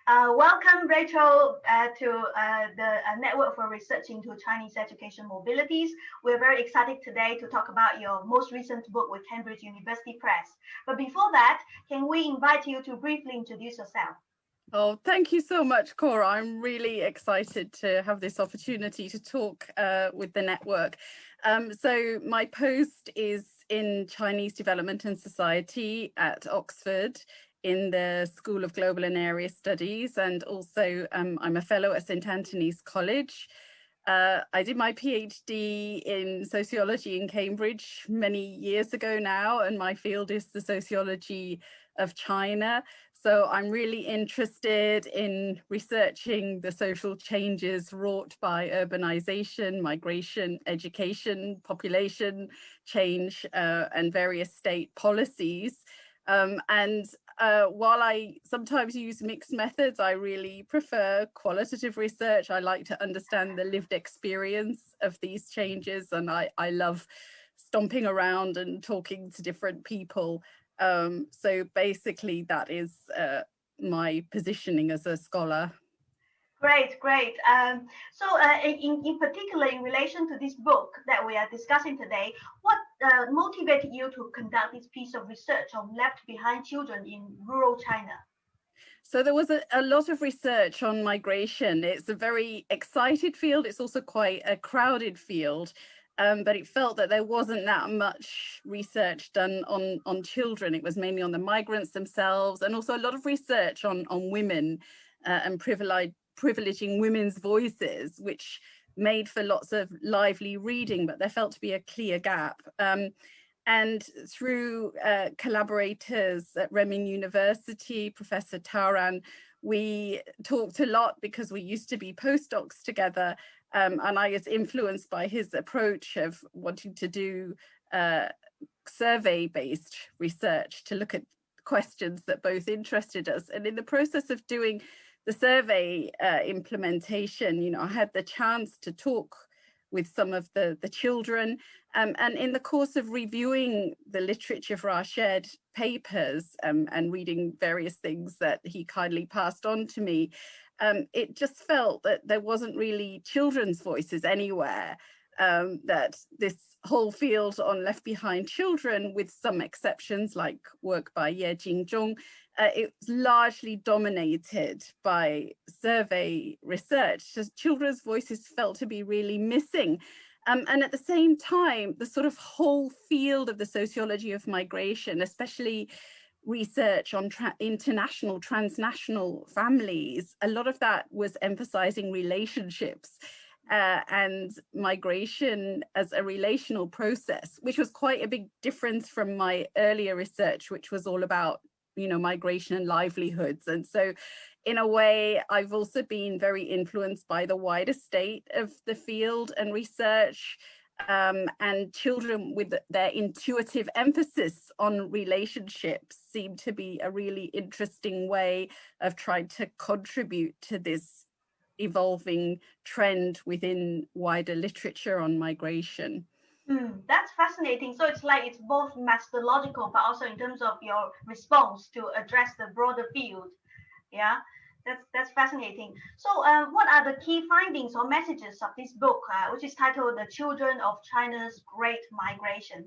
Welcome, Rachel, to the Network for Research into Chinese Education Mobilities. We're very excited today to talk about your most recent book with Cambridge University Press. But before that, can we invite you to briefly introduce yourself? Oh, thank you so much, Cora. I'm really excited to have this opportunity to talk with the network. So my post is in Chinese Development and Society at Oxford in the School of Global and Area Studies, and also I'm a fellow at St Antony's College. I did my PhD in sociology in Cambridge many years ago now, and my field is the sociology of China. So I'm really interested in researching the social changes wrought by urbanization, migration, education, population change, and various state policies. While I sometimes use mixed methods, I really prefer qualitative research. I like to understand the lived experience of these changes, and I love stomping around and talking to different people. So basically that is my positioning as a scholar. Great, great. In particular, in relation to this book that we are discussing today, what motivated you to conduct this piece of research on left behind children in rural China? So there was a lot of research on migration. It's a very excited field. It's also quite a crowded field. But it felt that there wasn't that much research done on children. It was mainly on the migrants themselves, and also a lot of research on women and privileging women's voices, which made for lots of lively reading, but there felt to be a clear gap. And through collaborators at Renmin University, Professor Taoran, we talked a lot because we used to be postdocs together. And I was influenced by his approach of wanting to do survey-based research to look at questions that both interested us. And in the process of doing the survey implementation, I had the chance to talk with some of the children. And in the course of reviewing the literature for our shared papers and reading various things that he kindly passed on to me, it just felt that there wasn't really children's voices anywhere, that this whole field on left behind children, with some exceptions like work by Ye Jingzhong, it was largely dominated by survey research. Just children's voices felt to be really missing. And at the same time, the sort of whole field of the sociology of migration, especially research on international, transnational families, a lot of that was emphasizing relationships and migration as a relational process, which was quite a big difference from my earlier research, which was all about, migration and livelihoods. And so in a way, I've also been very influenced by the wider state of the field and research. And children with their intuitive emphasis on relationships seem to be a really interesting way of trying to contribute to this evolving trend within wider literature on migration. That's fascinating. So it's like it's both methodological, but also in terms of your response to address the broader field. Yeah. That's fascinating. So what are the key findings or messages of this book, which is titled The Children of China's Great Migration?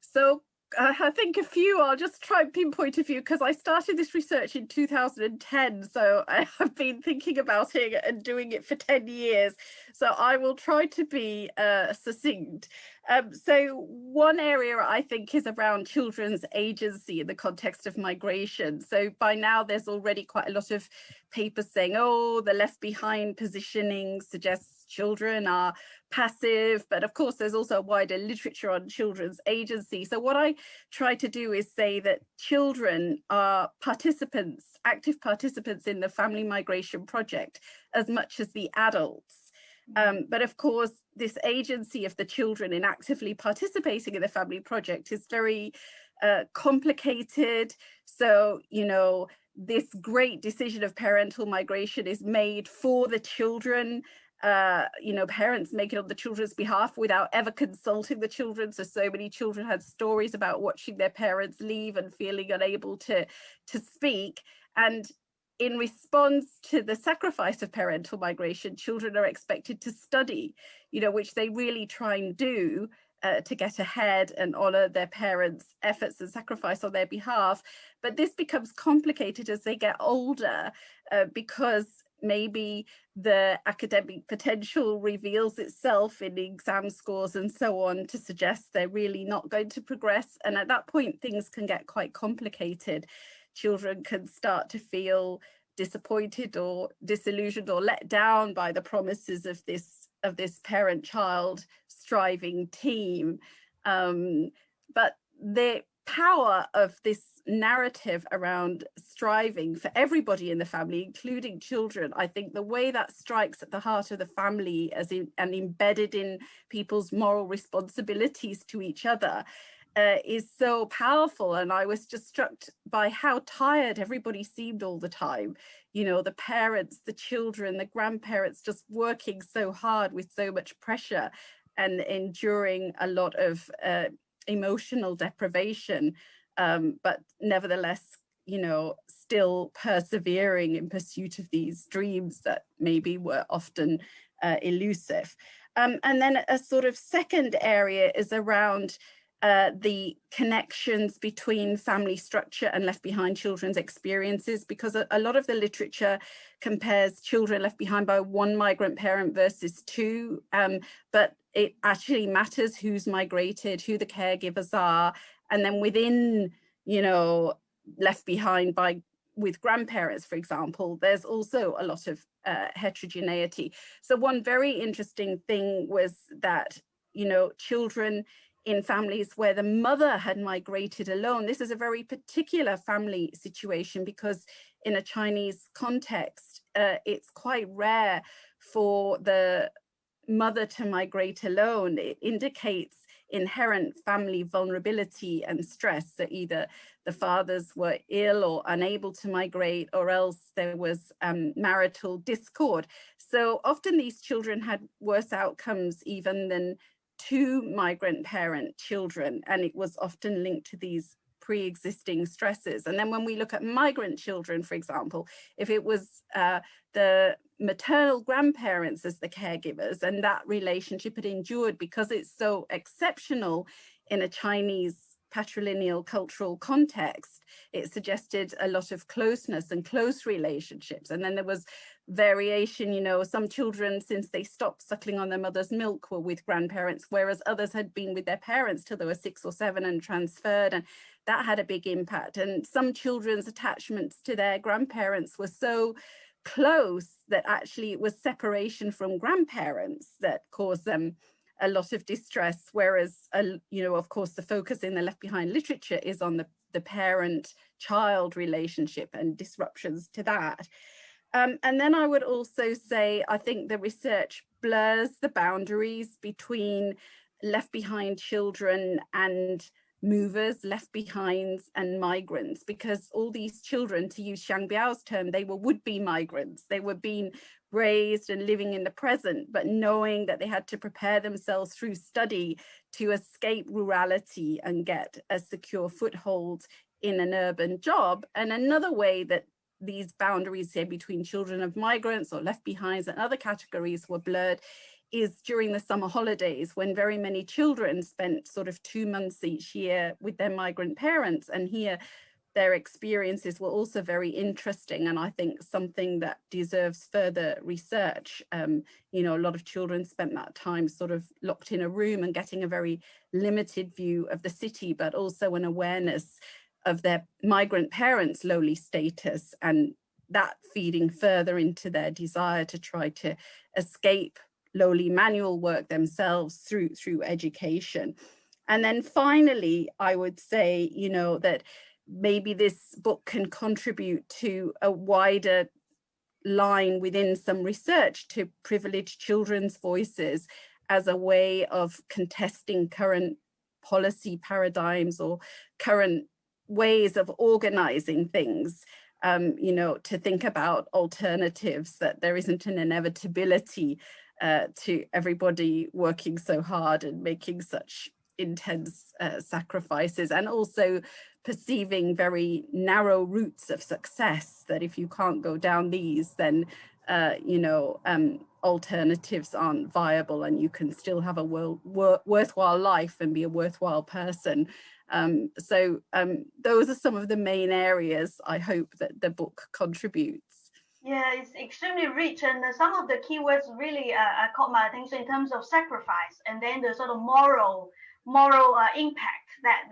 So I think a few, I'll just try and pinpoint a few, because I started this research in 2010. So I have been thinking about it and doing it for 10 years. So I will try to be succinct. So one area I think is around children's agency in the context of migration. So by now there's already quite a lot of papers saying, oh, the left behind positioning suggests children are passive, but of course there's also a wider literature on children's agency. So what I try to do is say that children are participants, active participants in the family migration project as much as the adults. But of course, this agency of the children in actively participating in the family project is very complicated. So, this great decision of parental migration is made for the children. Parents make it on the children's behalf without ever consulting the children. So many children had stories about watching their parents leave and feeling unable to speak. And in response to the sacrifice of parental migration, children are expected to study, which they really try and do to get ahead and honor their parents' efforts and sacrifice on their behalf. But this becomes complicated as they get older because maybe the academic potential reveals itself in exam scores and so on to suggest they're really not going to progress. And at that point, things can get quite complicated. Children can start to feel disappointed or disillusioned or let down by the promises of this parent-child striving team. But the power of this narrative around striving for everybody in the family, including children, I think the way that strikes at the heart of the family and embedded in people's moral responsibilities to each other is so powerful. And I was just struck by how tired everybody seemed all the time. The parents, the children, the grandparents, just working so hard with so much pressure and enduring a lot of emotional deprivation, but nevertheless, still persevering in pursuit of these dreams that maybe were often elusive. And then a sort of second area is around the connections between family structure and left behind children's experiences, because a lot of the literature compares children left behind by one migrant parent versus two, but it actually matters who's migrated, who the caregivers are, and then within, left behind with grandparents, for example, there's also a lot of heterogeneity. So one very interesting thing was that, children in families where the mother had migrated alone, this is a very particular family situation because in a Chinese context, it's quite rare for the mother to migrate alone. It indicates inherent family vulnerability and stress. So either the fathers were ill or unable to migrate, or else there was marital discord. So often these children had worse outcomes even than two migrant parent children, and it was often linked to these pre-existing stresses. And then when we look at migrant children, for example, if it was the maternal grandparents as the caregivers, and that relationship had endured because it's so exceptional in a Chinese patrilineal cultural context, it suggested a lot of closeness and close relationships. And then there was variation, some children, since they stopped suckling on their mother's milk, were with grandparents, whereas others had been with their parents till they were 6 or 7 and transferred, and that had a big impact. And some children's attachments to their grandparents were so close that actually it was separation from grandparents that caused them a lot of distress, whereas of course the focus in the left behind literature is on the parent-child relationship and disruptions to that. And then I would also say, I think the research blurs the boundaries between left behind children and movers, left behinds and migrants, because all these children, to use Xiang Biao's term, they were would-be migrants. They were being raised and living in the present, but knowing that they had to prepare themselves through study to escape rurality and get a secure foothold in an urban job. And another way that these boundaries here between children of migrants or left behinds and other categories were blurred is during the summer holidays, when very many children spent sort of 2 months each year with their migrant parents. And here their experiences were also very interesting, and I think something that deserves further research. A lot of children spent that time sort of locked in a room and getting a very limited view of the city, but also an awareness of their migrant parents' lowly status, and that feeding further into their desire to try to escape lowly manual work themselves through education. And then finally, I would say, that maybe this book can contribute to a wider line within some research to privilege children's voices as a way of contesting current policy paradigms or current ways of organizing things, to think about alternatives, that there isn't an inevitability to everybody working so hard and making such intense sacrifices, and also perceiving very narrow routes of success, that if you can't go down these, then alternatives aren't viable, and you can still have a worthwhile life and be a worthwhile person. Those are some of the main areas I hope that the book contributes. Yeah, it's extremely rich, and some of the keywords really caught my attention in terms of sacrifice, and then the sort of moral impact that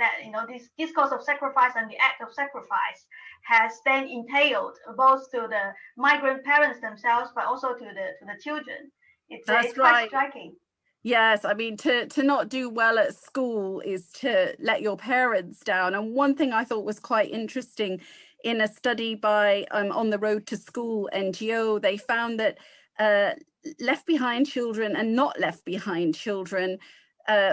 this discourse of sacrifice and the act of sacrifice has then entailed both to the migrant parents themselves, but also to the children. It's quite striking. Yes, I mean, to not do well at school is to let your parents down. And one thing I thought was quite interesting in a study by On the Road to School NGO, they found that left behind children and not left behind children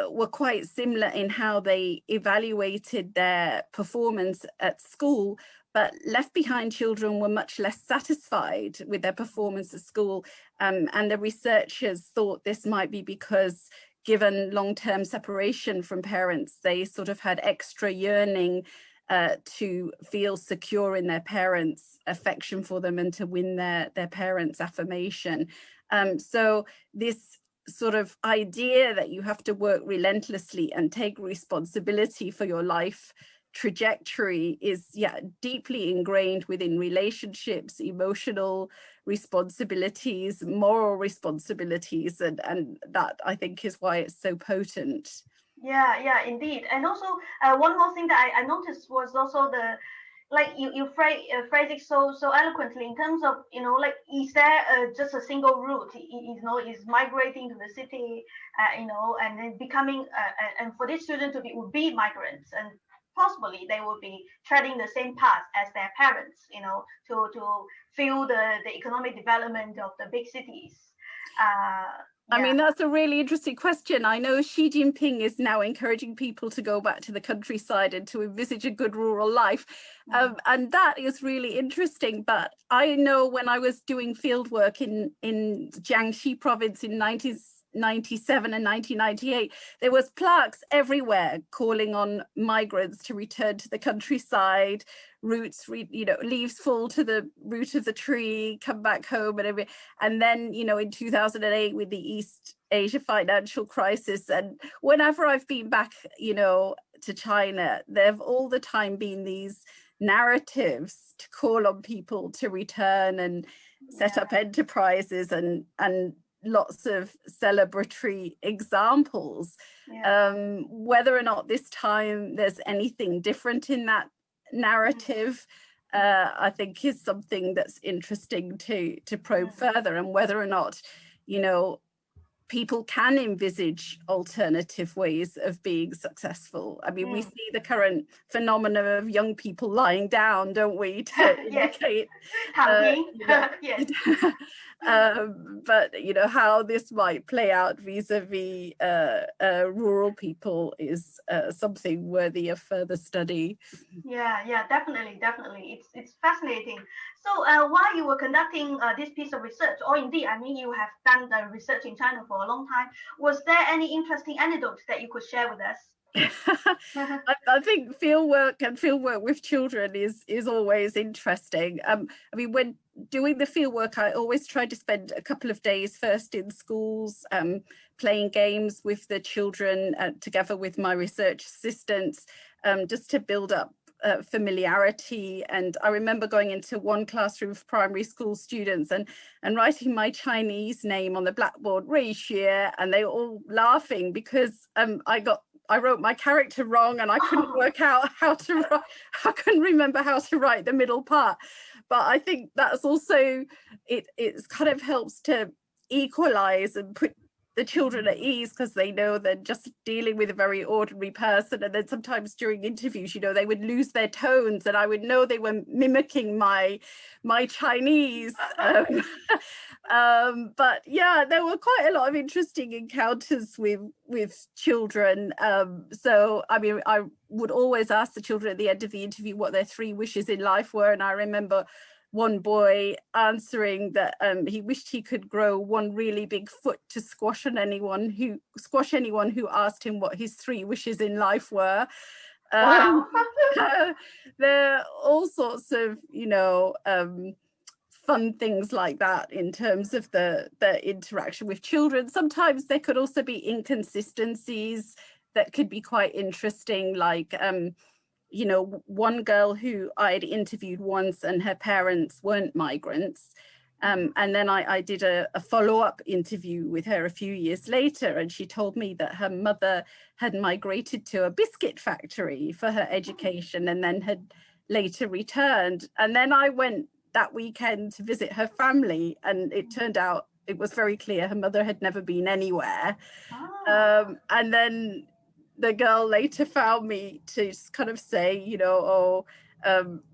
were quite similar in how they evaluated their performance at school, but left behind children were much less satisfied with their performance at school. And the researchers thought this might be because, given long-term separation from parents, they sort of had extra yearning to feel secure in their parents' affection for them and to win their parents' affirmation. So this sort of idea that you have to work relentlessly and take responsibility for your life trajectory is deeply ingrained within relationships, emotional responsibilities, moral responsibilities, and that I think is why it's so potent. Yeah, indeed. And also one more thing that I noticed was also the, like you phrase it so eloquently in terms of, is there just a single route, is migrating to the city, and then becoming and for these children to be migrants, and possibly they will be treading the same path as their parents, to feel the economic development of the big cities. I mean, that's a really interesting question. I know Xi Jinping is now encouraging people to go back to the countryside and to envisage a good rural life. And that is really interesting. But I know when I was doing field work in Jiangxi province in 1997 and 1998, there was plaques everywhere calling on migrants to return to the countryside, roots, leaves fall to the root of the tree, come back home, and then, in 2008 with the East Asia financial crisis, and whenever I've been back, to China, there have all the time been these narratives to call on people to return and set up enterprises and lots of celebratory examples. Whether or not this time there's anything different in that narrative, I think is something that's interesting to probe further, and whether or not, people can envisage alternative ways of being successful. I mean, we see the current phenomenon of young people lying down, don't we, to indicate but how this might play out vis-a-vis rural people is something worthy of further study. Yeah, definitely. It's fascinating. So while you were conducting this piece of research, or indeed, I mean, you have done the research in China for a long time, was there any interesting anecdotes that you could share with us? I think fieldwork with children is always interesting. I mean, when doing the fieldwork, I always try to spend a couple of days first in schools, playing games with the children together with my research assistants, just to build up familiarity. And I remember going into one classroom of primary school students and writing my Chinese name on the blackboard, Rui Xue, and they were all laughing because I wrote my character wrong, and I couldn't work out how to write. I couldn't remember how to write the middle part. But I think that's also, it kind of helps to equalize and put the children at ease, because they know they're just dealing with a very ordinary person. And then sometimes during interviews, they would lose their tones, and I would know they were mimicking my Chinese. But yeah, there were quite a lot of interesting encounters with children. So I mean, I would always ask the children at the end of the interview what their 3 wishes in life were, and I remember one boy answering that he wished he could grow one really big foot to squash anyone who asked him what his 3 wishes in life were. Wow. There are all sorts of, fun things like that in terms of the interaction with children. Sometimes there could also be inconsistencies that could be quite interesting, like one girl who I'd interviewed once and her parents weren't migrants. And then I did a follow-up interview with her a few years later, and she told me that her mother had migrated to a biscuit factory for her education and then had later returned. And then I went that weekend to visit her family, and it turned out it was very clear her mother had never been anywhere. And then the girl later found me to kind of say,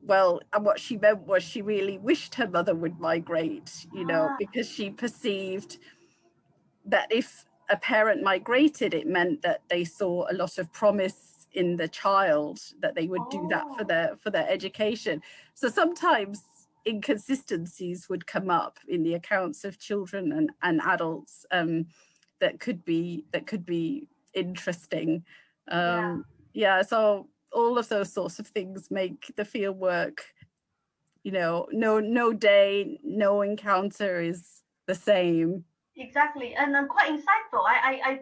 well, and what she meant was she really wished her mother would migrate, because she perceived that if a parent migrated, it meant that they saw a lot of promise in the child, that they would do that for their education. So sometimes inconsistencies would come up in the accounts of children and adults that could be interesting. So all of those sorts of things make the field work, no day, no encounter is the same. Exactly, and quite insightful. I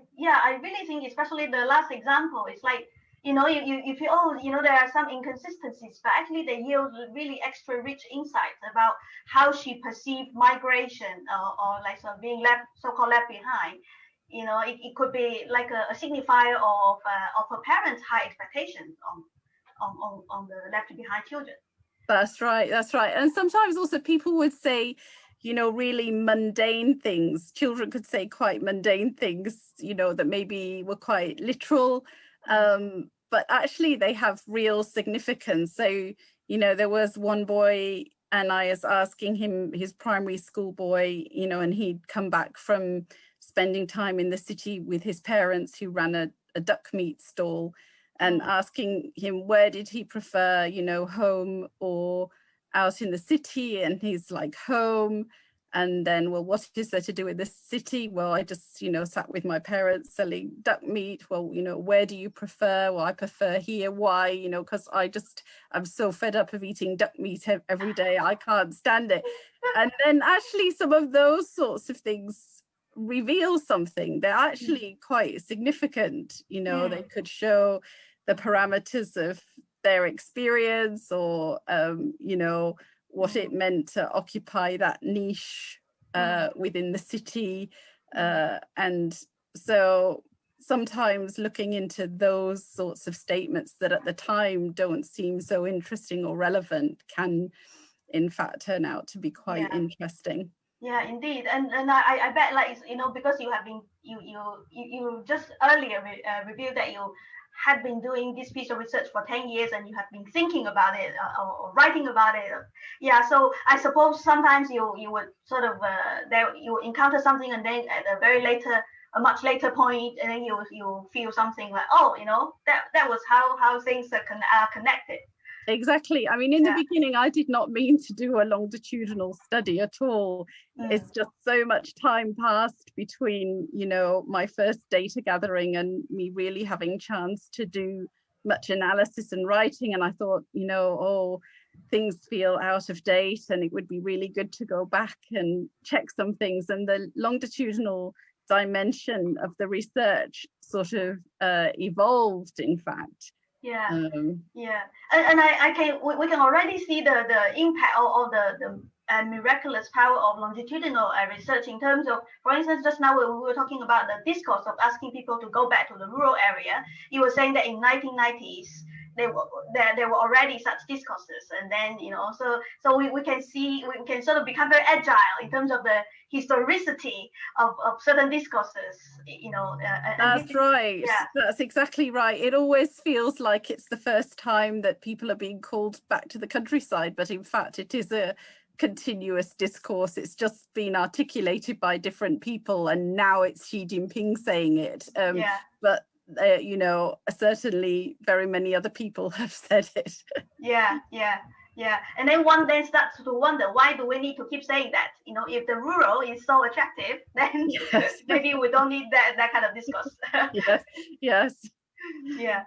really think, especially the last example, it's like, you feel, there are some inconsistencies, but actually they yield really extra rich insights about how she perceived migration, or like sort of being so-called left behind. It could be like a signifier of her parents' high expectations on the left behind children. That's right. And sometimes also people would say, really mundane things. Children could say quite mundane things, that maybe were quite literal, but actually they have real significance. So, there was one boy, and I was asking him, his primary school boy, and he'd come back from spending time in the city with his parents who ran a duck meat stall, and asking him where did he prefer, home or out in the city, and he's like, home. And then, well, what is there to do in the city? Well, I just, sat with my parents selling duck meat. Well, where do you prefer? Well, I prefer here. Why? Because I'm so fed up of eating duck meat every day. I can't stand it. And then actually some of those sorts of things reveal something. They're actually quite significant. They could show the parameters of their experience, or, what it meant to occupy that niche within the city. And so sometimes looking into those sorts of statements that at the time don't seem so interesting or relevant can in fact turn out to be quite interesting. Yeah, indeed, and I bet, like, because you have been you just earlier revealed that you had been doing this piece of research for 10 years, and you have been thinking about it, or writing about it. So I suppose sometimes you would sort of you encounter something, and then at a much later point, and then you feel something like, that was how things are connected. Exactly. I mean, in the beginning, I did not mean to do a longitudinal study at all. It's just so much time passed between, my first data gathering and me really having chance to do much analysis and writing. And I thought, things feel out of date, and it would be really good to go back and check some things. And the longitudinal dimension of the research sort of evolved, in fact. And we can already see the impact of the miraculous power of longitudinal research in terms of, for instance, just now we were talking about the discourse of asking people to go back to the rural area. You were saying that in 1990s there were already such discourses, and then so we can sort of become very agile in terms of the historicity of certain discourses. That's right. That's exactly right. It always feels like it's the first time that people are being called back to the countryside, but in fact it is a continuous discourse. It's just been articulated by different people, and now it's Xi Jinping saying it. But certainly very many other people have said it. And then one then starts to wonder, why do we need to keep saying that? If the rural is so attractive, then maybe we don't need that kind of discourse. Yes. Yeah,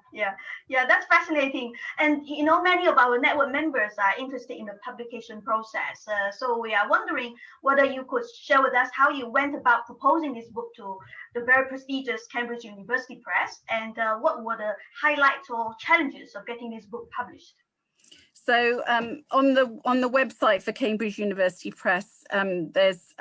that's fascinating. And you know, many of our network members are interested in the publication process. So we are wondering whether you could share with us how you went about proposing this book to the very prestigious Cambridge University Press, and what were the highlights or challenges of getting this book published. So on the website for Cambridge University Press, there's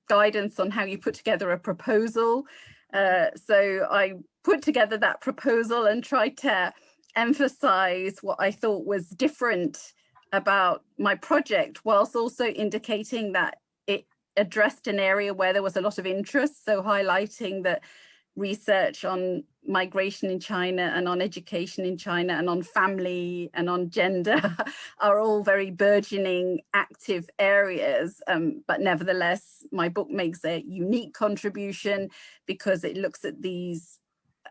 guidance on how you put together a proposal. So I put together that proposal and tried to emphasize what I thought was different about my project, whilst also indicating that it addressed an area where there was a lot of interest. So highlighting that research on migration in China and on education in China and on family and on gender are all very burgeoning, active areas. But nevertheless, my book makes a unique contribution because it looks at these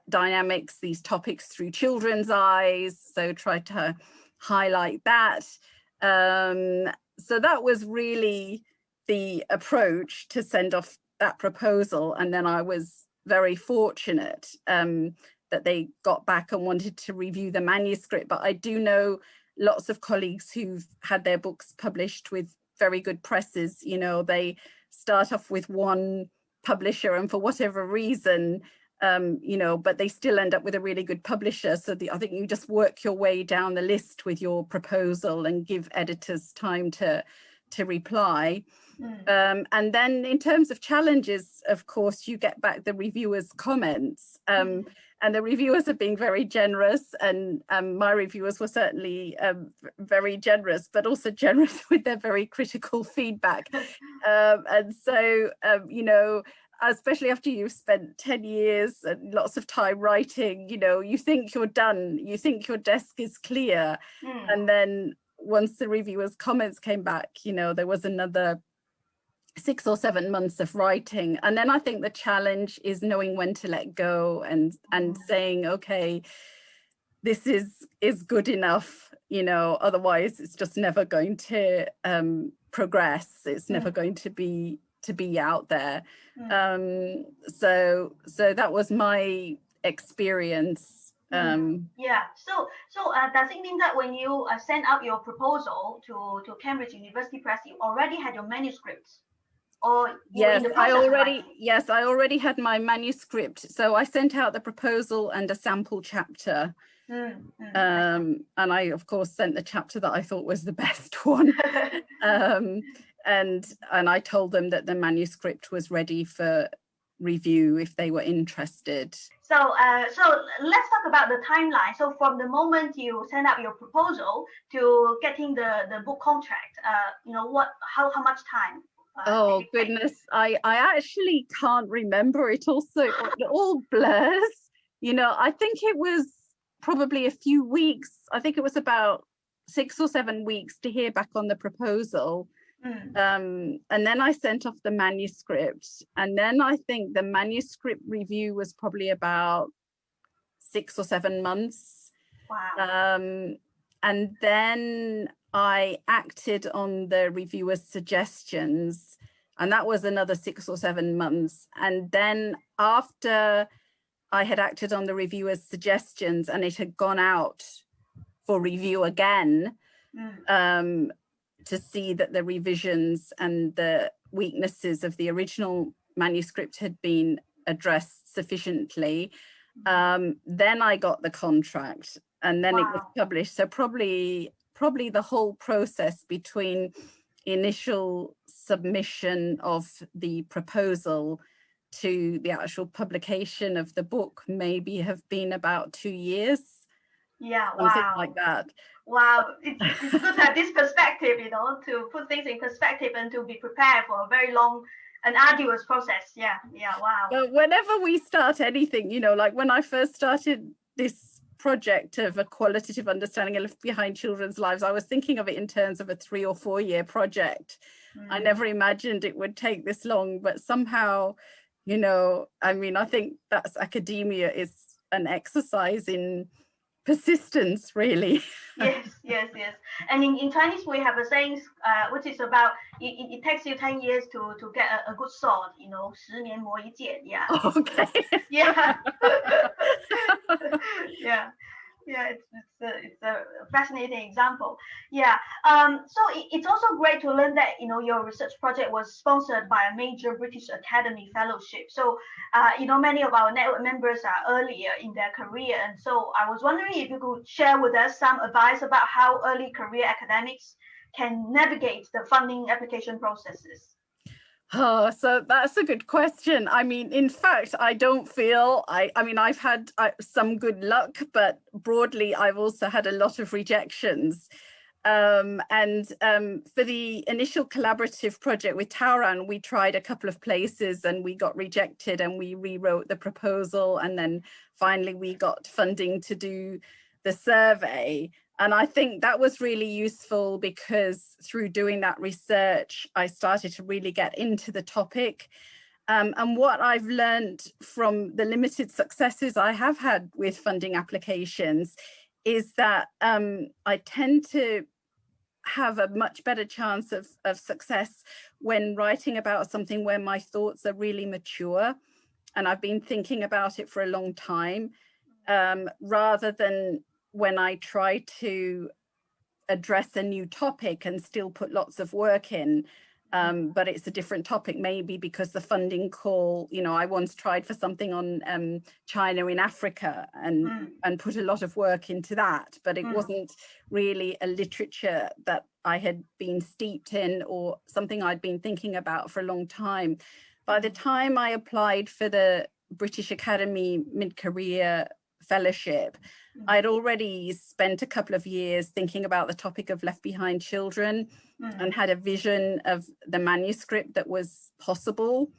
dynamics, these topics through children's eyes. So try to highlight that. So that was really the approach to send off that proposal. And then I was very fortunate that they got back and wanted to review the manuscript. But I do know lots of colleagues who've had their books published with very good presses. You know, they start off with one publisher and for whatever reason, you know, but they still end up with a really good publisher. So I think you just work your way down the list with your proposal and give editors time to reply. And then in terms of challenges, of course, you get back the reviewers' comments, and the reviewers have been very generous, and my reviewers were certainly very generous, but also generous with their very critical feedback. And so, you know, especially after you've spent 10 years and lots of time writing, you know, you think you're done, you think your desk is clear. And then once the reviewers' comments came back, you know, there was another 6 or 7 months of writing. And then I think the challenge is knowing when to let go and saying, okay, this is good enough, you know, otherwise it's just never going to progress. It's never going to be out there. So that was my experience. Yeah. So does it mean that when you sent out your proposal to Cambridge University Press, you already had your manuscripts? Or yes, I already had my manuscript. So I sent out the proposal and a sample chapter. And I, of course, sent the chapter that I thought was the best one. And I told them that the manuscript was ready for review if they were interested. So let's talk about the timeline. So from the moment you send out your proposal to getting the book contract, you know, how much time? Oh goodness, I actually can't remember. It all blurs. You know, I think it was probably a few weeks. I think it was about 6 or 7 weeks to hear back on the proposal. And then I sent off the manuscript, and then I think the manuscript review was probably about 6 or 7 months. Wow. And then I acted on the reviewer's suggestions, and that was another 6 or 7 months. And then after I had acted on the reviewer's suggestions and it had gone out for review again, to see that the revisions and the weaknesses of the original manuscript had been addressed sufficiently, then I got the contract, and then it was published. So probably the whole process between initial submission of the proposal to the actual publication of the book maybe have been about 2 years. Yeah, something like that. Wow, it's good to have this perspective, you know, to put things in perspective and to be prepared for a very long and arduous process. Yeah, wow. Well, whenever we start anything, you know, like when I first started this project of a qualitative understanding behind children's lives, I was thinking of it in terms of a 3 or 4 year project. I never imagined it would take this long, but somehow, you know, I mean, I think that's academia is an exercise in persistence, really. Yes, yes, yes. And in Chinese, we have a saying, which is about it takes you 10 years to get a good sword, 10年磨一剑. Yeah. Okay. Yeah. Yeah. Yeah, it's a fascinating example. Yeah. So it's also great to learn that your research project was sponsored by a major British Academy fellowship. So many of our network members are earlier in their career, and so I was wondering if you could share with us some advice about how early career academics can navigate the funding application processes. Oh, so that's a good question. I mean, in fact, I don't feel, I mean, I've had some good luck, but broadly, I've also had a lot of rejections. For the initial collaborative project with Tauran, we tried a couple of places and we got rejected, and we rewrote the proposal, and then finally we got funding to do the survey. And I think that was really useful because through doing that research, I started to really get into the topic. And what I've learned from the limited successes I have had with funding applications is that I tend to have a much better chance of success when writing about something where my thoughts are really mature and I've been thinking about it for a long time, rather than when I try to address a new topic and still put lots of work in, but it's a different topic, maybe because the funding call, I once tried for something on China in Africa and put a lot of work into that, but it wasn't really a literature that I had been steeped in or something I'd been thinking about for a long time. By the time I applied for the British Academy mid-career fellowship, I'd already spent a couple of years thinking about the topic of left behind children and had a vision of the manuscript that was possible.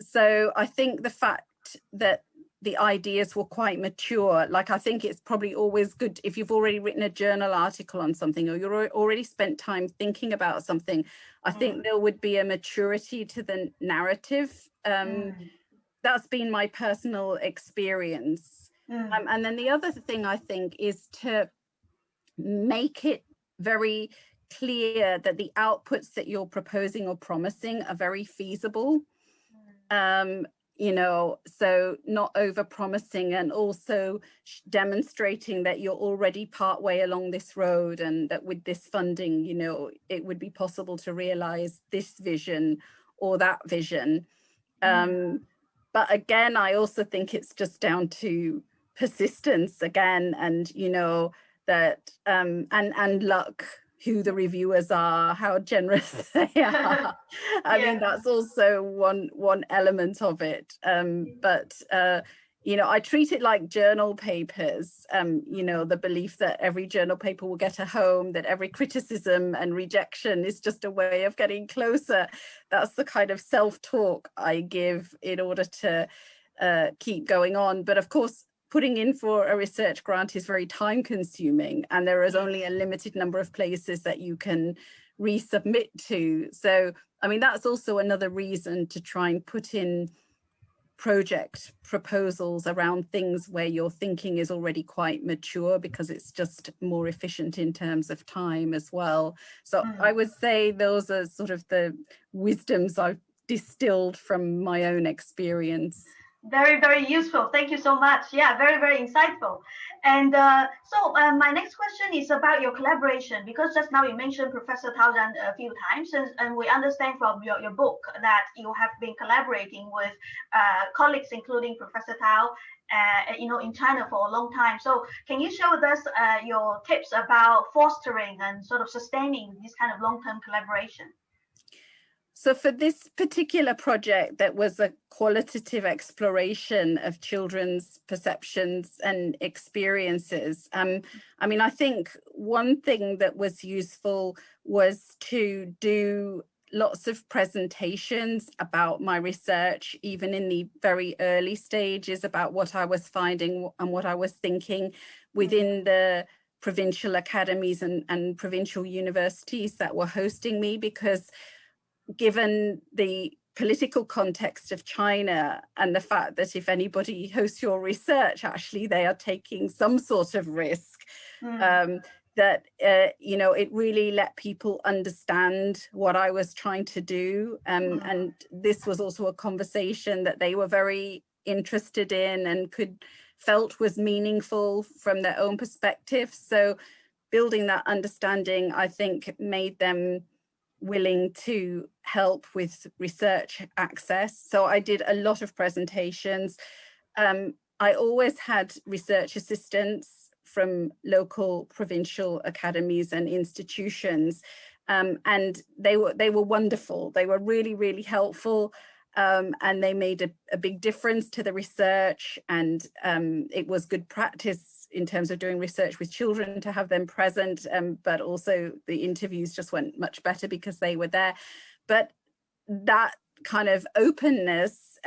So I think the fact that the ideas were quite mature, like I think it's probably always good if you've already written a journal article on something or you're already spent time thinking about something, I think there would be a maturity to the narrative. That's been my personal experience. And then the other thing I think is to make it very clear that the outputs that you're proposing or promising are very feasible. So not over promising, and also demonstrating that you're already partway along this road and that with this funding, it would be possible to realize this vision or that vision. But again, I also think it's just down to persistence again, and that and luck, who the reviewers are, how generous they are. I mean, that's also one element of it. But I treat it like journal papers. The belief that every journal paper will get a home, that every criticism and rejection is just a way of getting closer. That's the kind of self-talk I give in order to keep going on. But of course, putting in for a research grant is very time consuming, and there is only a limited number of places that you can resubmit to. So, I mean, that's also another reason to try and put in project proposals around things where your thinking is already quite mature, because it's just more efficient in terms of time as well. So I would say those are sort of the wisdoms I've distilled from my own experience. Very, very useful. Thank you so much. Yeah, very, very insightful. And my next question is about your collaboration, because just now you mentioned Professor Tauran a few times, and we understand from your book that you have been collaborating with colleagues, including Professor Tao, in China for a long time. So can you share with us your tips about fostering and sort of sustaining this kind of long-term collaboration? So for this particular project, that was a qualitative exploration of children's perceptions and experiences. I mean, I think one thing that was useful was to do lots of presentations about my research, even in the very early stages, about what I was finding and what I was thinking within the provincial academies and provincial universities that were hosting me, because given the political context of China and the fact that if anybody hosts your research, actually they are taking some sort of risk, that, you know, it really let people understand what I was trying to do. And this was also a conversation that they were very interested in and felt was meaningful from their own perspective. So building that understanding, I think, made them willing to help with research access. So I did a lot of presentations. I always had research assistants from local provincial academies and institutions, and they were wonderful. They were really, really helpful, and they made a big difference to the research. And it was good practice in terms of doing research with children to have them present, but also the interviews just went much better because they were there. But that kind of openness,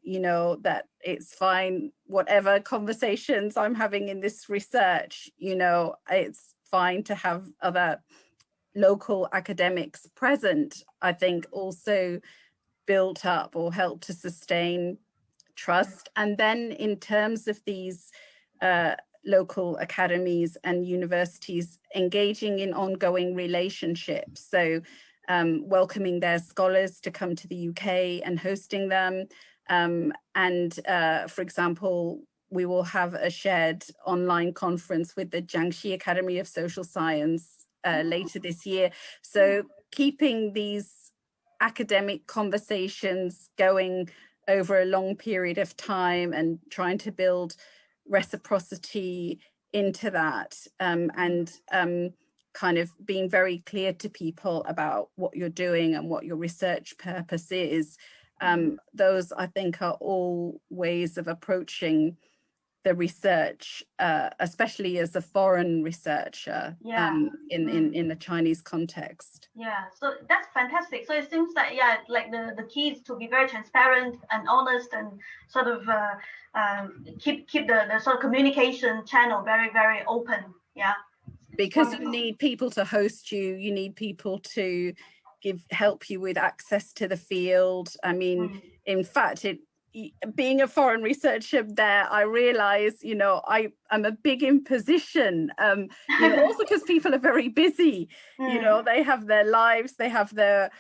you know, that it's fine, whatever conversations I'm having in this research, you know, it's fine to have other local academics present, I think also built up or helped to sustain trust. And then in terms of these local academies and universities engaging in ongoing relationships, so welcoming their scholars to come to the UK and hosting them. For example, we will have a shared online conference with the Jiangxi Academy of Social Science later this year. So keeping these academic conversations going over a long period of time and trying to build reciprocity into that, and kind of being very clear to people about what you're doing and what your research purpose is. Those, I think, are all ways of approaching the research, especially as a foreign researcher, in the Chinese context. Yeah, so that's fantastic. So it seems that, yeah, like the key is to be very transparent and honest and sort of keep the sort of communication channel very, very open. Yeah. Because you need people to host you, you need people to help you with access to the field. I mean, in fact, being a foreign researcher there, I realize, you know, I'm a big imposition, you know, also because people are very busy, you know, they have their lives, they have their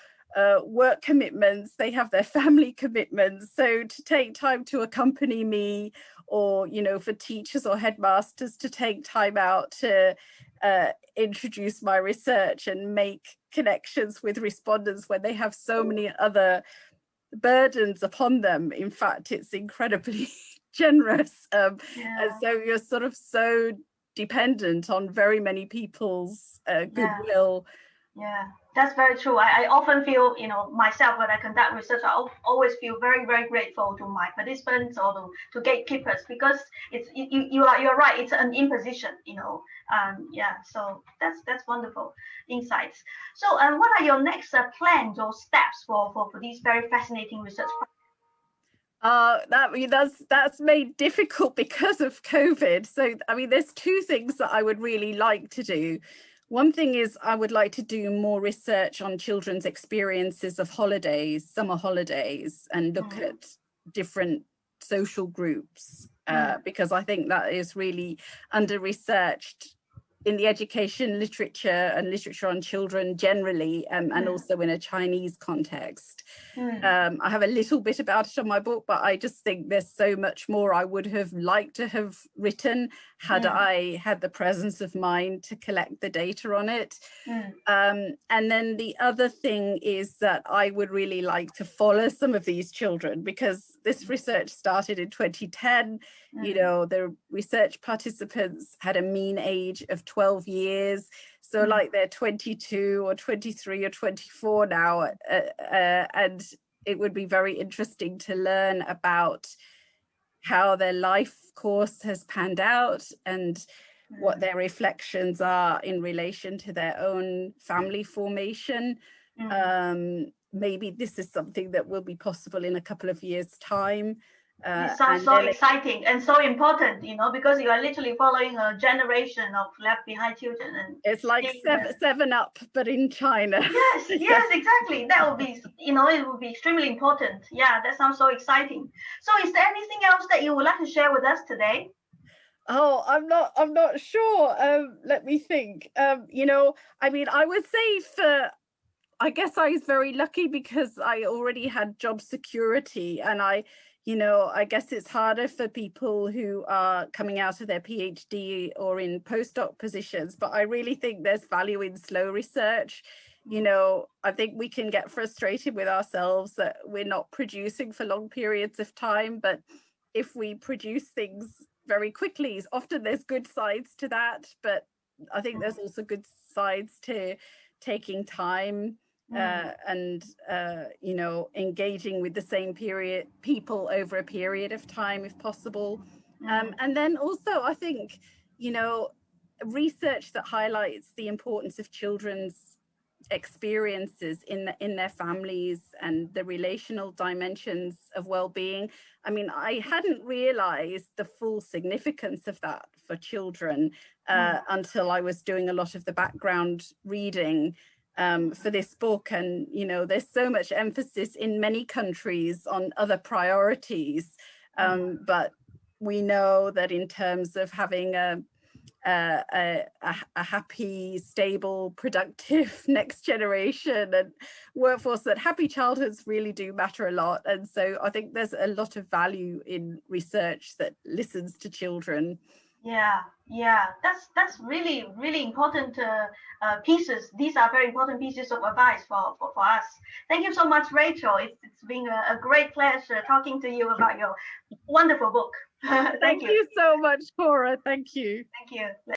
work commitments, they have their family commitments. So to take time to accompany me, or, you know, for teachers or headmasters to take time out to introduce my research and make connections with respondents when they have so many other burdens upon them. In fact, it's incredibly generous. And so you're sort of so dependent on very many people's goodwill. Yeah, that's very true. I often feel, you know, myself when I conduct research, I always feel very, very grateful to my participants or to gatekeepers, because you're right, it's an imposition, you know. Yeah, so that's wonderful insights. So what are your next plans or steps for these very fascinating research projects? That's made difficult because of COVID. So I mean, there's two things that I would really like to do. One thing is I would like to do more research on children's experiences of holidays, summer holidays, and look at different social groups, because I think that is really under-researched in the education literature and literature on children generally, and also in a Chinese context. I have a little bit about it on my book, but I just think there's so much more I would have liked to have written had I had the presence of mind to collect the data on it. And then the other thing is that I would really like to follow some of these children, because this research started in 2010. You know, the research participants had a mean age of 12 years. So like they're 22 or 23 or 24 now. And it would be very interesting to learn about how their life course has panned out and what their reflections are in relation to their own family formation. Maybe this is something that will be possible in a couple of years' time. It sounds so exciting and so important, because you are literally following a generation of left behind children. And it's like seven up, but in China. Yes, yes, exactly. That would be, it would be extremely important. Yeah, that sounds so exciting. So is there anything else that you would like to share with us today? Oh, I'm not sure. Let me think. I mean, I would say I guess I was very lucky because I already had job security, and I guess it's harder for people who are coming out of their PhD or in postdoc positions, but I really think there's value in slow research. I think we can get frustrated with ourselves that we're not producing for long periods of time, but if we produce things very quickly, often there's good sides to that, but I think there's also good sides to taking time and engaging with the same people over a period of time if possible. And then also I think research that highlights the importance of children's experiences in their families and the relational dimensions of well-being. I mean, I hadn't realized the full significance of that for children until I was doing a lot of the background reading for this book. And there's so much emphasis in many countries on other priorities, but we know that in terms of having a happy, stable, productive next generation and workforce, that happy childhoods really do matter a lot. And so I think there's a lot of value in research that listens to children. Yeah, that's really, really important pieces. These are very important pieces of advice for us. Thank you so much, Rachel. It's been a great pleasure talking to you about your wonderful book. Thank you so much, Cora. Thank you. Thank you.